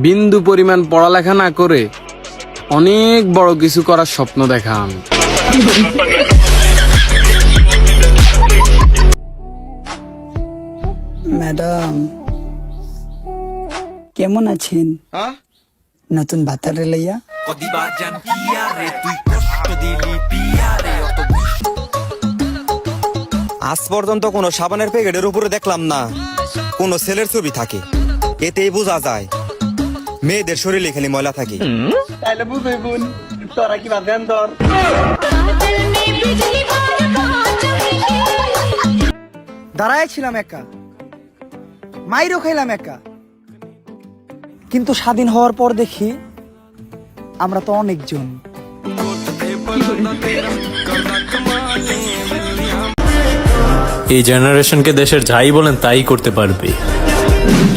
বিন্দু পরিমাণ পড়ালেখা না করে অনেক বড় কিছু করার স্বপ্ন দেখা আমি। ম্যাডাম কেমন আছেন? নতুন বাতারে লইয়া আজ পর্যন্ত কোনো সাবানের প্যাকেটের উপরে দেখলাম না কোনো ছেলের ছবি থাকে। এতেই বোঝা যায় মেয়েদের শরীরে খালি ময়লা থাকে। তাইলে বুঝই বোন তোরা কি ভাবেন তোর দাঁড়ায় ছিলাম একা, মাইরও খাইলাম একা, কিন্তু স্বাধীন হওয়ার পর দেখি আমরা তো অনেকজন। এই জেনারেশনকে দেশের যাই বলেন তাই করতে পারবে,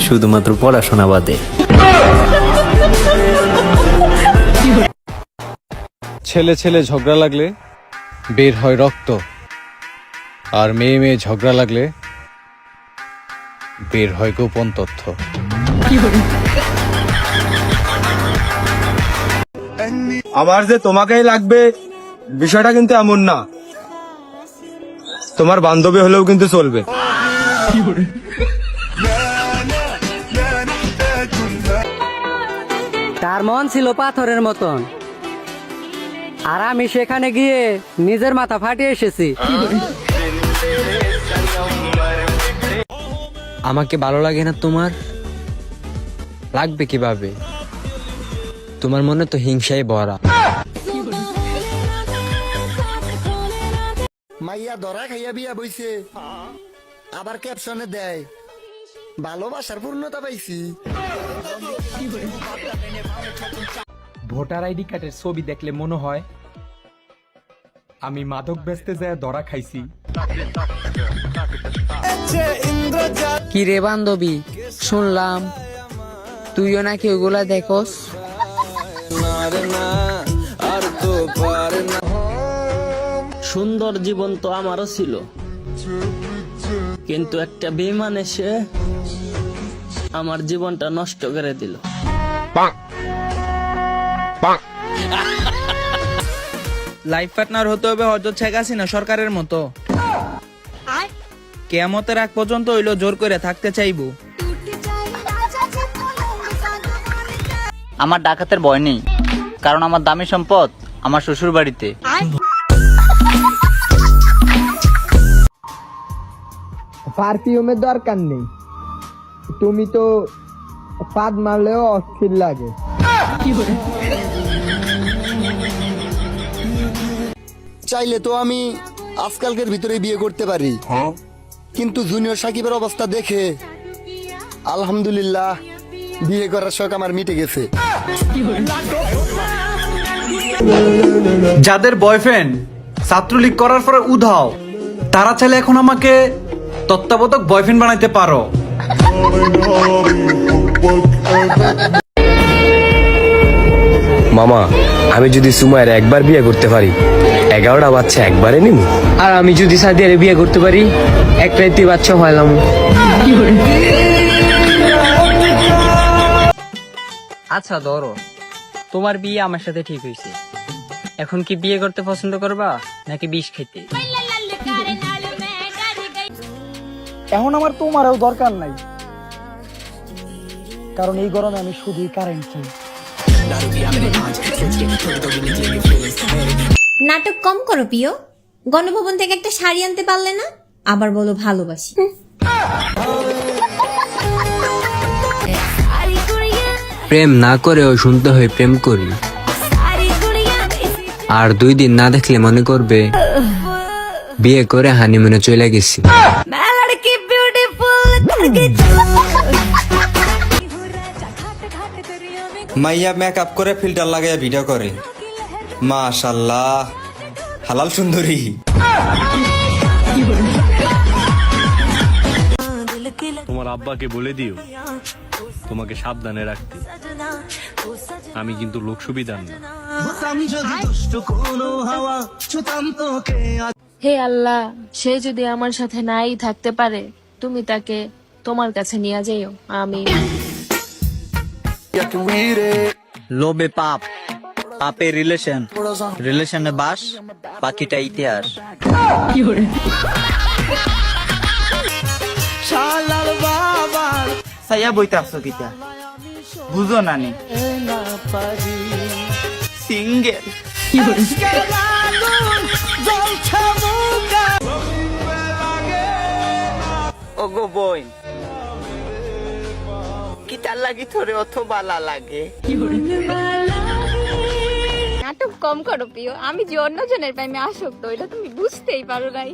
শুধুমাত্র পড়াশোনা বাদে। ছেলে ছেলে ঝগড়া লাগলে বের হয় রক্ত, আর মেয়ে মেয়ে ঝগড়া লাগলে বের হয় গোপন তথ্য। আমার যে তোমাকেই লাগবে বিষয়টা কিন্তু এমন না, তোমার বান্ধবী হলেও কিন্তু চলবে। তার মন ছিল পাথরের মতন, আর আমি সেখানে গিয়ে নিজের মাথা ফাটিয়ে এসেছি। আমাকে ভালো লাগে না তোমার? লাগবে কিভাবে? তোমার মনে তো হিংসায় ভরা। মাইয়া ধরা খাইয়া বিয়া বইছে, আবার ক্যাপশনে দেয় ভালোবাসার পূর্ণতা পাইছি। ভোটার আইডি কার্ডের ছবি দেখলে মনে হয় আমি মাদক বেচতে যায় ধরা খাইছি। কি রে বান্ধবী, শুনলাম তুইও নাকি ওগুলা দেখোস? সুন্দর জীবন তো আমারও ছিল, কিন্তু একটা বেঈমান এসে আমার জীবনটা নষ্ট করে দিল। লাইফ পার্টনার হতে হবে হযরত শেখ হাসিনা সরকারের মতো। কিয়ামতের আগ পর্যন্ত হইলো জোর করে থাকতে চাইবো। আমার ডাকাতের ভয় নেই, কারণ আমার দামি সম্পদ আমার শ্বশুর বাড়িতে। পারফিউমের দরকার নেই, তুমি তো পাদ মারলেও অস্থির লাগে। চাইলে তো আমি আজকালকের ভিতরে বিয়ে করতে পারি, কিন্তু জুনিয়র সাকিবের অবস্থা দেখে আলহামদুলিল্লাহ বিয়ে করার শখ আমার মিটে গেছে। যাদের বয়ফ্রেন্ড ছাত্রলীগ করার পরে উধাও, তারা চাইলে এখন আমাকে তত্ত্বাবধায়ক বয়ফ্রেন্ড বানাইতে পারো। মামা, আমি যদি সুমাইয়ের একবার বিয়ে করতে পারি 11টা বাচ্চা একবারে নিব, আর আমি যদি সাদিয়ারে বিয়ে করতে পারি এক রাতে বাচ্চা হইলাম। আচ্ছা ধরো তোমার বিয়ে আমার সাথে ঠিক হয়েছে, এখন কি বিয়ে করতে পছন্দ করবা নাকি বিষ খেতে? এখন আমার তোমারও দরকার নাই, কারণ এই গরমে আমি শুধুই কারেন্ট চাই। নাটক কম করো প্রিয়, গণভবন থেকে একটা শাড়ি আনতে পারলে না, আবার বলো ভালোবাসি। প্রেম না করেও শুনতে হয় প্রেম করি, আর 2 দিন না দেখলে মনে করবে বিয়ে করে হানিমুনে চলে গেছি। মাইয়া মেকআপ করে ফিল্টার লাগাইয়া ভিডিও করে, মাশাআল্লাহ হালাল সুন্দরী। তোমার আব্বাকে বলে দিও তোমাকে সাবধানে রাখতে, আমি কিন্তু লোক সুবিধার না। হে আল্লাহ, সে যদি আমার সাথে নাই থাকতে পারে, তুমি তাকে তোমার কাছে নিয়ে যাইও। আমি লোভে পাপ, পাপে রিলেশন, রিলেশনে বাস, বাকিটা ইতিহাস। সাইয়া বইতে আসছো কিতা বুঝো না নি সিঙ্গেল ওগো বই কিতার লাগি তোরে অত বালা লাগে। নাটক কম করো প্রিয়, আমি যে অন্যজনের প্রেমে আসক্ত এটা তুমি বুঝতেই পারো নাই।